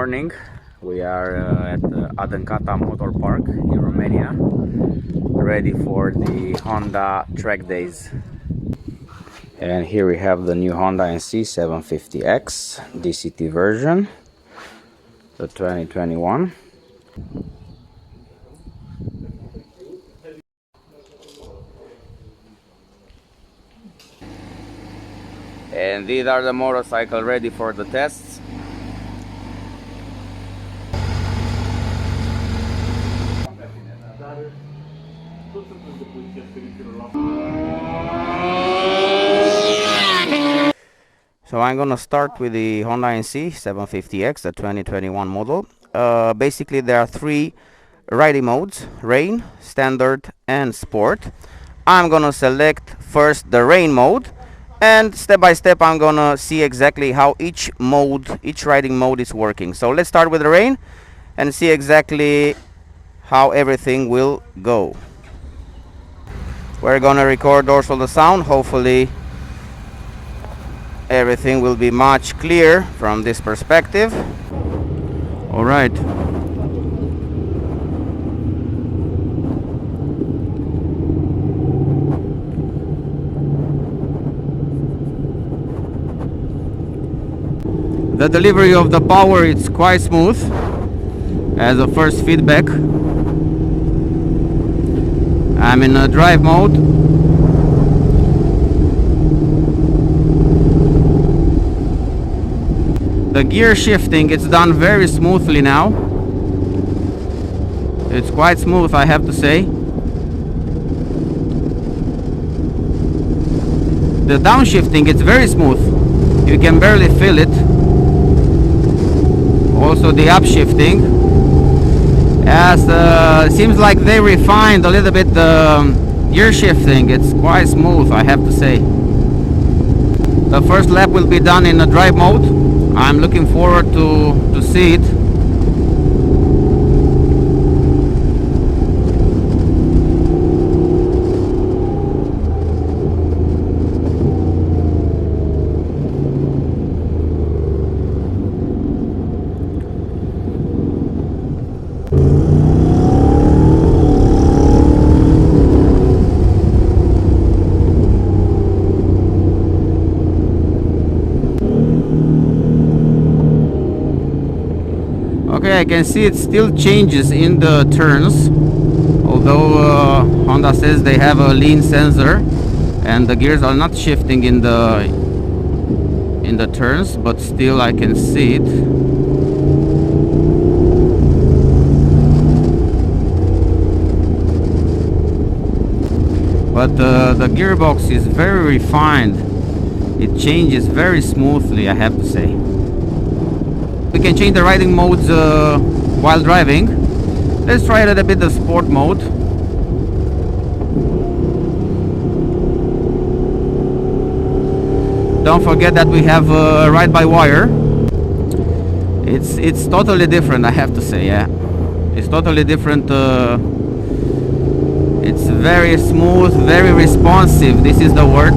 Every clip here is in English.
morning. We are at Adâncata MotorPark in Romania, ready for the Honda track days. And here we have the new Honda NC750X DCT version, the 2021. And these are the motorcycles ready for the tests. So I'm gonna start with the Honda NC750X, the 2021 model. Basically there are three riding modes: rain, standard and sport. I'm gonna select first the rain mode, and step by step I'm gonna see exactly how each riding mode is working. So let's start with the rain and see exactly how everything will go. We're gonna record also the sound. Hopefully everything will be much clearer from this perspective. All right. The delivery of the power is quite smooth as a first feedback. I'm in a drive mode. The gear shifting, it's done very smoothly now. It's quite smooth, I have to say. The downshifting, it's very smooth. You can barely feel it. Also the upshifting, as seems like they refined a little bit the gear shifting. It's quite smooth, I have to say. The first lap will be done in a drive mode. I'm looking forward to see it. Okay, I can see it still changes in the turns, although Honda says they have a lean sensor and the gears are not shifting in the turns, but still I can see it. But the gearbox is very refined. It changes very smoothly, I have to say. We can change the riding modes while driving. Let's try a little bit the sport mode. Don't forget that we have ride by wire. It's totally different, I have to say. Yeah, it's totally different. It's very smooth, very responsive. This is the word.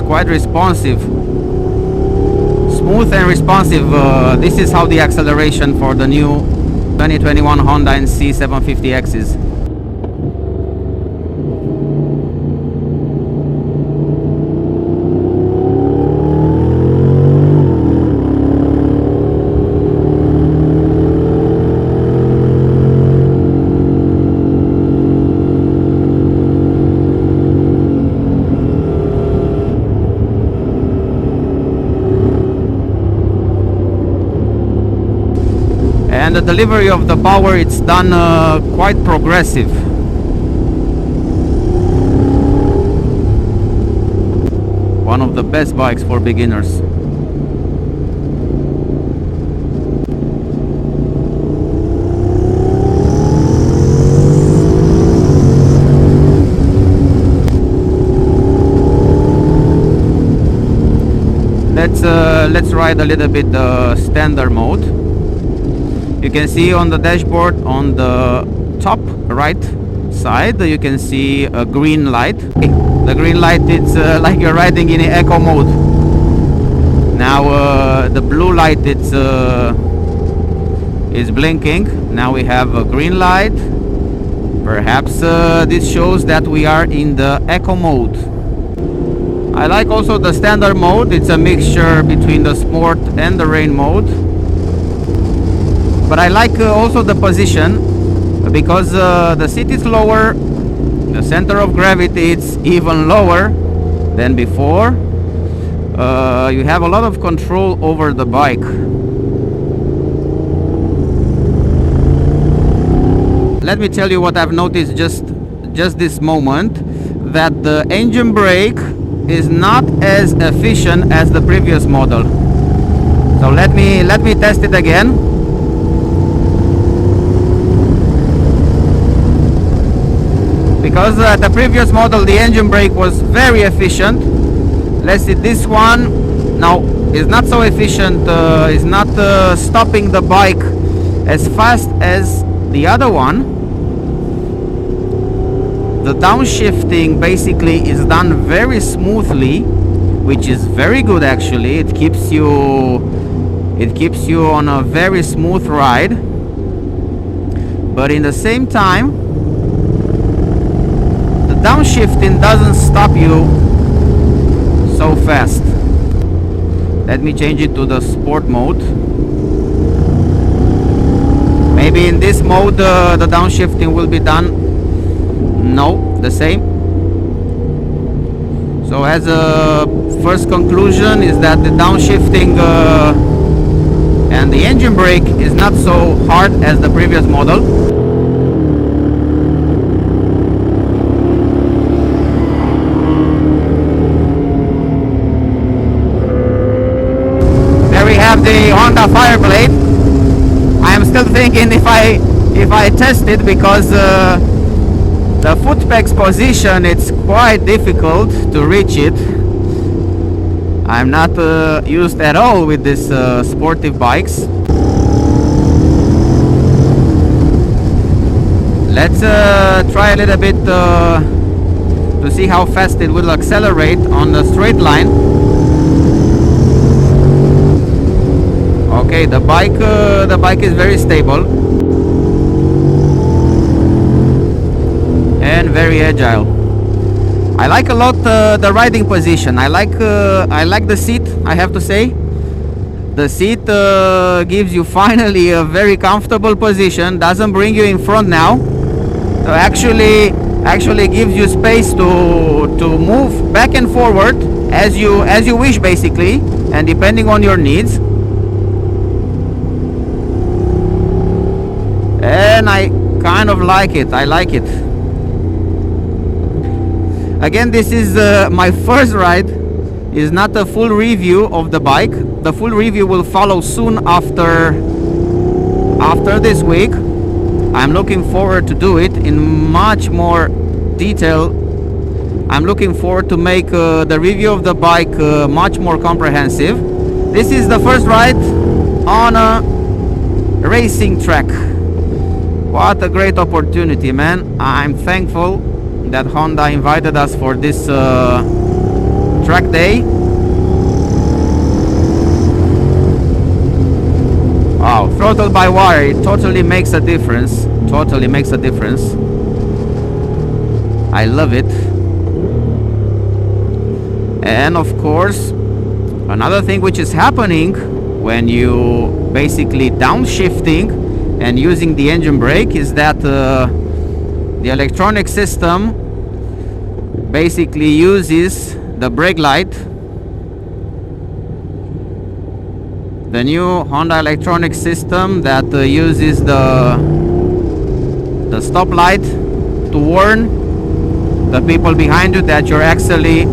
Quite responsive, smooth and responsive. This is how the acceleration for the new 2021 Honda NC750X is. And the delivery of the power, it's done quite progressive. One of the best bikes for beginners. Let's ride a little bit the standard mode. You can see on the dashboard on the top right side, you can see a green light. The green light, it's like you're riding in eco mode. Now the blue light, it's is blinking. Now we have a green light. Perhaps this shows that we are in the eco mode. I like also the standard mode. It's a mixture between the sport and the rain mode. But I like also the position, because the seat is lower, the center of gravity is even lower than before. You have a lot of control over the bike. Let me tell you what I've noticed just this moment, that the engine brake is not as efficient as the previous model. So let me test it again. Because the previous model, the engine brake was very efficient. Let's see, this one now is not so efficient, is not stopping the bike as fast as the other one. The downshifting basically is done very smoothly, which is very good actually. It keeps you on a very smooth ride. But in the same time, the downshifting doesn't stop you so fast. Let me change it to the sport mode. Maybe in this mode the downshifting will be done. No, the same. So as a first conclusion is that the downshifting and the engine brake is not so hard as the previous model. There we have the Honda Fireblade. I am still thinking if I test it, because the foot pegs position, it's quite difficult to reach it. I'm not used at all with these sportive bikes. Let's try a little bit to see how fast it will accelerate on the straight line. Okay, the bike is very stable and very agile. I like a lot the riding position. I like the seat, I have to say. The seat gives you finally a very comfortable position. Doesn't bring you in front now. So actually gives you space to move back and forward as you wish, basically, and depending on your needs. And I kind of like it. I like it. Again, this is my first ride. Is not a full review of the bike. The full review will follow soon after this week. I'm looking forward to do it in much more detail. I'm looking forward to make the review of the bike much more comprehensive. This is the first ride on a racing track. What a great opportunity, man. I'm thankful that Honda invited us for this track day. Wow, throttle by wire, it totally makes a difference. Totally makes a difference. I love it. And of course, another thing which is happening when you basically downshifting and using the engine brake is that the electronic system basically uses the brake light. The new Honda electronic system that uses the stop light to warn the people behind you that you're actually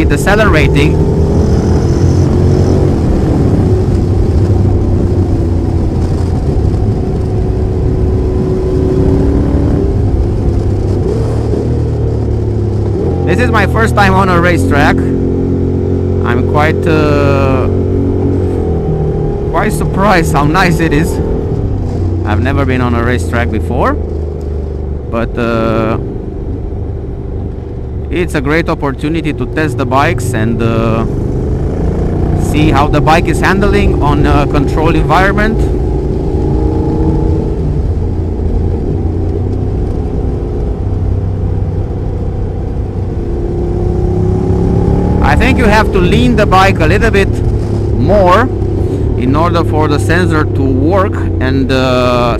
decelerating. This is my first time on a racetrack. I'm quite surprised how nice it is. I've never been on a racetrack before, but It's a great opportunity to test the bikes and see how the bike is handling on a controlled environment. I think you have to lean the bike a little bit more in order for the sensor to work and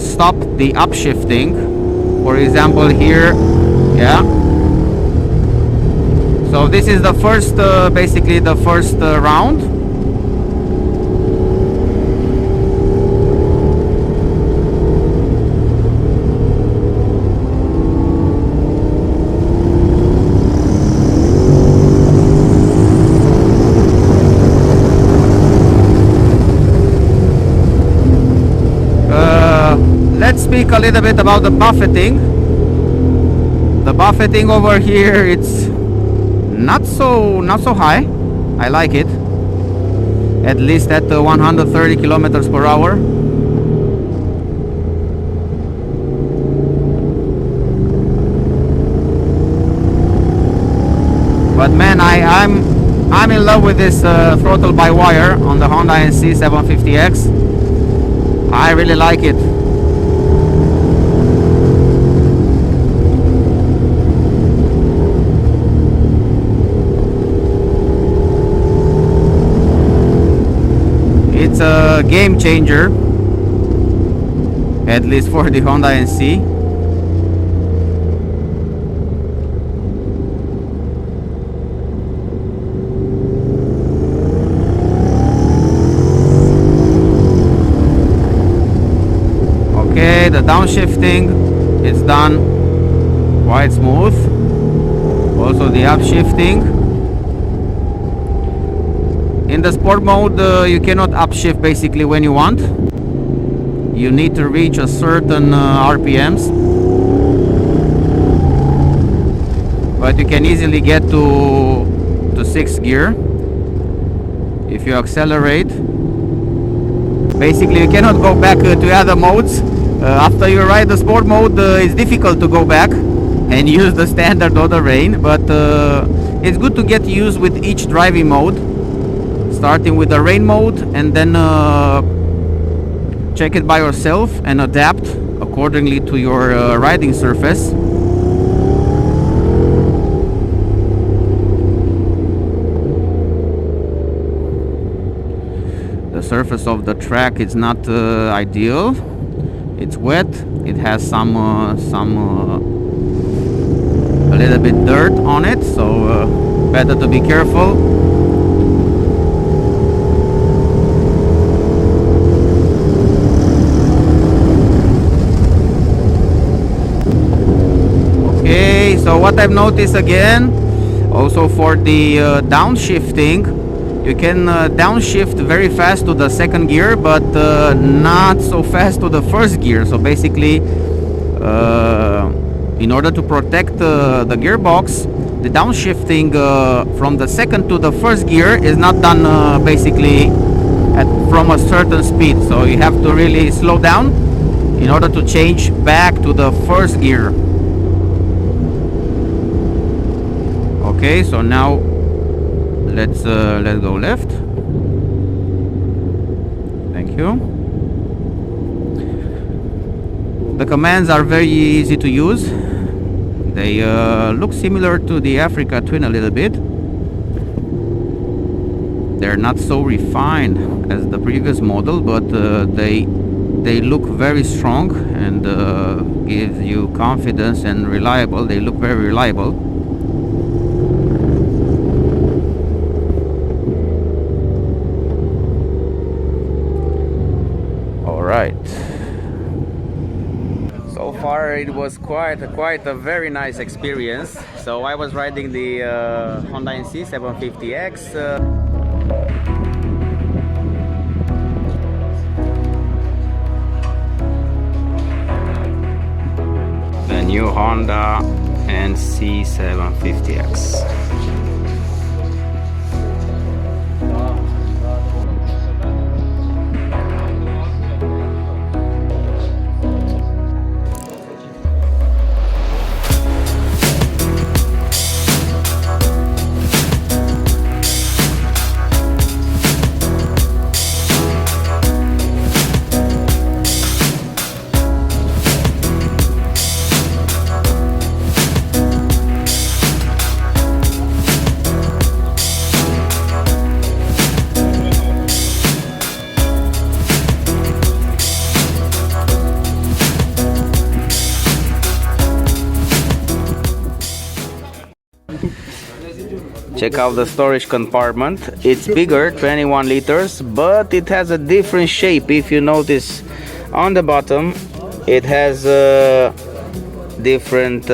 stop the upshifting. For example here, yeah. So this is the first, basically the first round. Let's speak a little bit about the buffeting. The buffeting over here, it's not so high. I like it, at least at 130 kilometers per hour. But man, I'm in love with this throttle by wire on the Honda NC750X. I really like it. It's a game changer, at least for the Honda NC. Okay, the downshifting is done quite smooth. Also the upshifting. In the sport mode, you cannot upshift basically when you want. You need to reach a certain RPMs, but you can easily get to 6th gear if you accelerate. Basically, you cannot go back to other modes. After you ride the sport mode, it's difficult to go back and use the standard or the rain, but it's good to get used with each driving mode, starting with the rain mode and then check it by yourself and adapt accordingly to your riding surface. The surface of the track is not ideal. It's wet. It has some a little bit dirt on it, so better to be careful. Okay, so what I've noticed again, also for the downshifting, you can downshift very fast to the 2nd gear, but not so fast to the 1st gear. So basically, in order to protect the gearbox, the downshifting from the 2nd to the 1st gear is not done basically from a certain speed. So you have to really slow down in order to change back to the 1st gear. Okay, so now let's go left. Thank you. The commands are very easy to use. They look similar to the Africa Twin a little bit. They're not so refined as the previous model, but they look very strong and give you confidence and reliable. They look very reliable. Right. So far it was quite a very nice experience. So I was riding the Honda NC750X. The new Honda NC750X. Check out the storage compartment. It's bigger, 21 liters, but it has a different shape. If you notice on the bottom, it has a different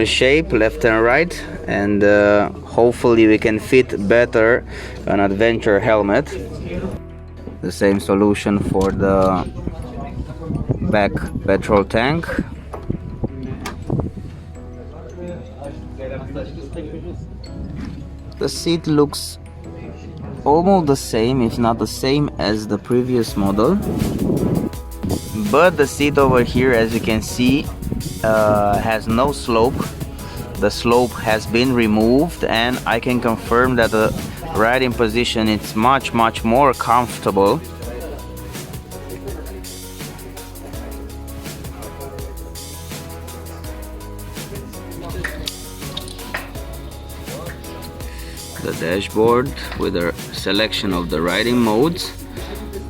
shape, left and right, and hopefully we can fit better an adventure helmet. The same solution for the back petrol tank. The seat looks almost the same, if not the same as the previous model, but the seat over here, as you can see, has no slope. The slope has been removed, and I can confirm that the riding position is much more comfortable. The dashboard with a selection of the riding modes: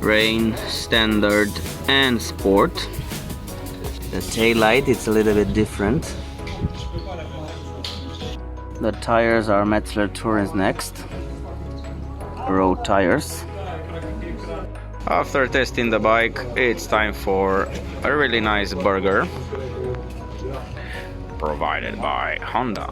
rain, standard and sport. The tail light, it's a little bit different. The tires are Metzeler Tourins Next road tires. After testing the bike, it's time for a really nice burger provided by Honda.